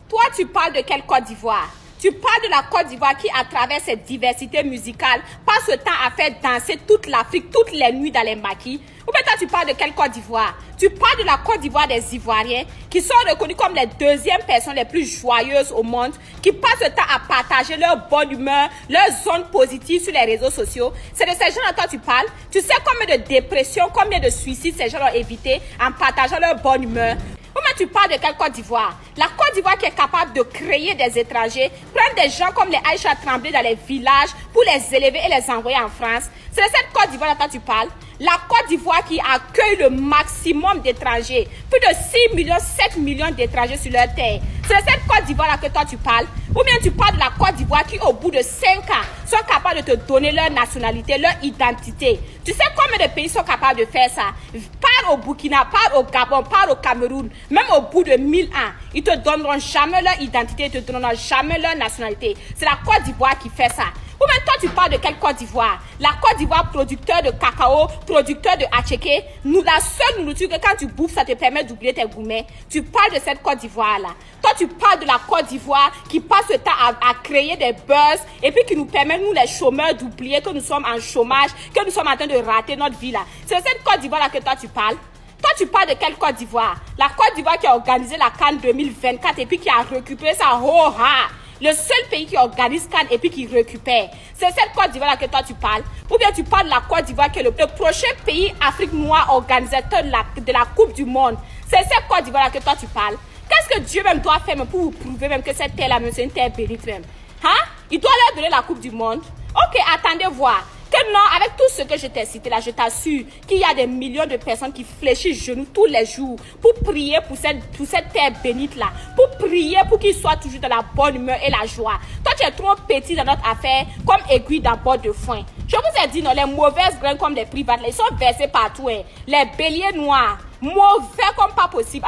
Toi, tu parles de quelle Côte d'Ivoire? Tu parles de la Côte d'Ivoire qui, à travers cette diversité musicale, passe le temps à faire danser toute l'Afrique, toutes les nuits dans les maquis. Ou bien toi, tu parles de quelle Côte d'Ivoire? Tu parles de la Côte d'Ivoire des Ivoiriens, qui sont reconnus comme les deuxièmes personnes les plus joyeuses au monde, qui passent le temps à partager leur bonne humeur, leurs zones positives sur les réseaux sociaux. C'est de ces gens dont toi tu parles. Tu sais combien de dépressions, combien de suicides ces gens ont évité en partageant leur bonne humeur. Comment tu parles de quelle Côte d'Ivoire? La Côte d'Ivoire qui est capable de créer des étrangers, prendre des gens comme les Aïcha Tremblay dans les villages pour les élever et les envoyer en France. C'est de cette Côte d'Ivoire dont tu parles. La Côte d'Ivoire qui accueille le maximum d'étrangers. Plus de 6 millions, 7 millions d'étrangers sur leur terre. C'est de cette Côte d'Ivoire que toi tu parles. Ou bien tu parles de la Côte d'Ivoire qui, au bout de 5 ans, sont capables de te donner leur nationalité, leur identité. Tu sais combien de pays sont capables de faire ça? Pars au Burkina, pars au Gabon, pars au Cameroun. Même au bout de 1000 ans, ils te donneront jamais leur identité, ils te donneront jamais leur nationalité. C'est la Côte d'Ivoire qui fait ça. Ou même toi, tu parles de quelle Côte d'Ivoire? La Côte d'Ivoire, producteur de cacao, producteur de attiéké. Nous, la seule nourriture que quand tu bouffes, ça te permet d'oublier tes gourmets. Tu parles de cette Côte d'Ivoire-là. Toi, tu parles de la Côte d'Ivoire qui passe le temps à créer des buzz et puis qui nous permet, nous les chômeurs, d'oublier que nous sommes en chômage, que nous sommes en train de rater notre vie là. C'est de cette Côte d'Ivoire-là que toi, tu parles. Toi, tu parles de quelle Côte d'Ivoire? La Côte d'Ivoire qui a organisé la CAN 2024 et puis qui a récupéré sa ho-ha. Le seul pays qui organise CAN et puis qui récupère. C'est cette Côte d'Ivoire que toi tu parles. Ou bien tu parles de la Côte d'Ivoire qui est le prochain pays Afrique noire organisateur de la Coupe du Monde. C'est cette Côte d'Ivoire que toi tu parles. Qu'est-ce que Dieu même doit faire même pour vous prouver même que cette terre-là même c'est une terre bénite même? Hein? Il doit leur donner la Coupe du Monde. Ok, attendez voir. Que non, avec tout ce que je t'ai cité là, je t'assure qu'il y a des millions de personnes qui fléchissent genoux tous les jours pour prier pour cette terre bénite là, pour prier pour qu'ils soient toujours dans la bonne humeur et la joie. Toi, tu es trop petit dans notre affaire, comme aiguille dans bord de foin. Je vous ai dit, non, les mauvaises graines comme les privates, là, ils sont versés partout. Hein. Les béliers noirs, mauvais comme pas possible.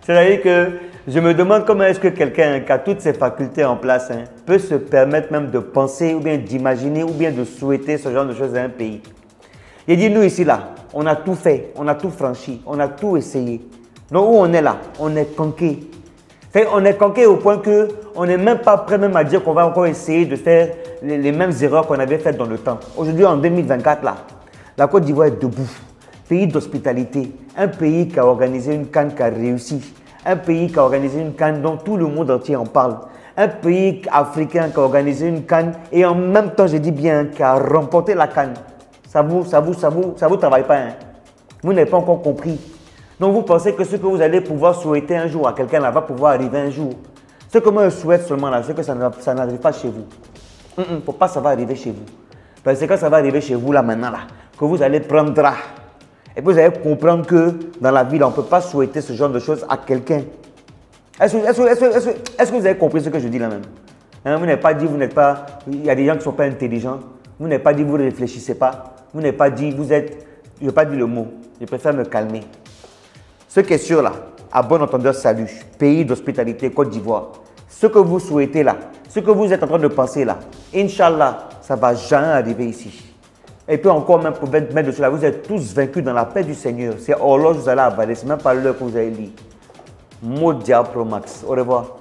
C'est-à-dire que je me demande comment est-ce que quelqu'un qui a toutes ses facultés en place peut se permettre même de penser ou bien d'imaginer ou bien de souhaiter ce genre de choses à un pays. Il dit, nous ici, là, on a tout fait, on a tout franchi, on a tout essayé. Donc où on est là, on est conquis. On est conquis au point qu'on n'est même pas prêt même à dire qu'on va encore essayer de faire les mêmes erreurs qu'on avait faites dans le temps. Aujourd'hui, en 2024, là, la Côte d'Ivoire est debout. Pays d'hospitalité, un pays qui a organisé une CAN qui a réussi, un pays qui a organisé une CAN dont tout le monde entier en parle, un pays africain qui a organisé une CAN et en même temps, je dis bien, qui a remporté la CAN. Ça vous travaille pas, hein? Vous n'avez pas encore compris. Donc vous pensez que ce que vous allez pouvoir souhaiter un jour à quelqu'un là va pouvoir arriver un jour. Ce que moi je souhaite seulement là, c'est que ça n'arrive pas chez vous. Faut pas que ça va arriver chez vous. Parce que quand ça va arriver chez vous là maintenant là, que vous allez prendre drap. Et puis vous allez comprendre que dans la vie, là, on ne peut pas souhaiter ce genre de choses à quelqu'un. Est-ce que vous avez compris ce que je dis là même? Hein, vous n'avez pas dit, vous n'êtes pas... Il y a des gens qui ne sont pas intelligents. Vous n'avez pas dit, vous ne réfléchissez pas. Vous n'avez pas dit, vous êtes... Je n'ai pas dit le mot. Je préfère me calmer. Ce qui est sûr là, à bon entendeur, salut. Pays d'hospitalité, Côte d'Ivoire. Ce que vous souhaitez là, ce que vous êtes en train de penser là, Inch'Allah, ça ne va jamais arriver ici. Et puis encore même pour mettre dessus là, vous êtes tous vaincus dans la paix du Seigneur. C'est horloge que vous allez avaler, ce n'est même pas l'heure que vous allez lire. Mot Diable Pro Max. Au revoir.